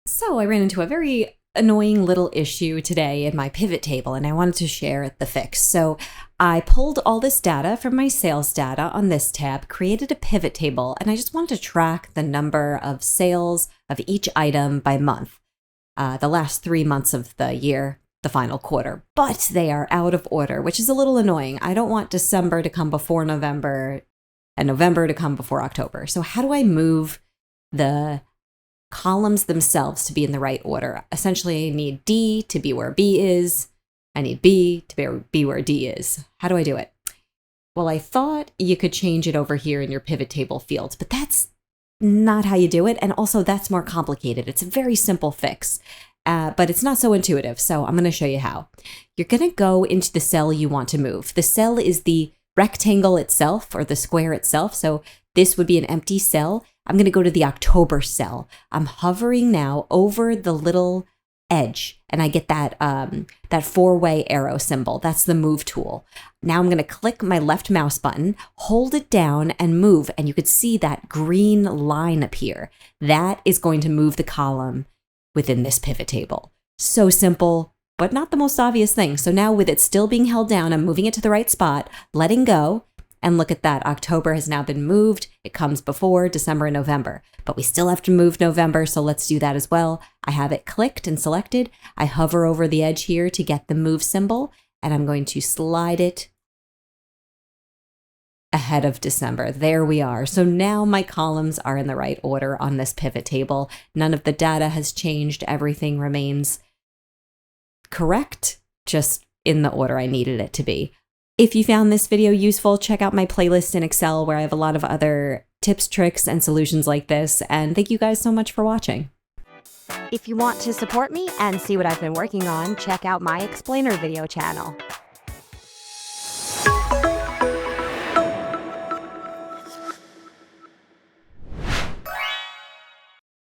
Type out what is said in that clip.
So I ran into a very annoying little issue today in my pivot table, and I wanted to share the fix. So I pulled all this data from my sales data on this tab, created a pivot table, and I just wanted to track the number of sales of each item by month, the last 3 months of the year, the final quarter. But they are out of order, which is a little annoying. I don't want December to come before November and November to come before October. So how do I move the columns themselves to be in the right order? Essentially, I need D to be where B is. I need B to be where D is. How do I do it? Well, I thought you could change it over here in your pivot table fields, but that's not how you do it. And also that's more complicated. It's a very simple fix, but it's not so intuitive. So I'm going to show you how. You're going to go into the cell you want to move. The cell is the rectangle itself or the square itself. So this would be an empty cell. I'm going to go to the October cell. I'm hovering now over the little edge, and I get that four-way arrow symbol. That's the move tool. Now I'm going to click my left mouse button, hold it down, and move, and you could see that green line appear. That is going to move the column within this pivot table. So simple, but not the most obvious thing. So now with it still being held down, I'm moving it to the right spot, letting go. And look at that, October has now been moved. It comes before December and November, but we still have to move November, so let's do that as well. I have it clicked and selected. I hover over the edge here to get the move symbol, and I'm going to slide it ahead of December. There we are. So now my columns are in the right order on this pivot table. None of the data has changed. Everything remains correct, just in the order I needed it to be. If you found this video useful, check out my playlist in Excel where I have a lot of other tips, tricks, and solutions like this. And thank you guys so much for watching. If you want to support me and see what I've been working on, check out my explainer video channel.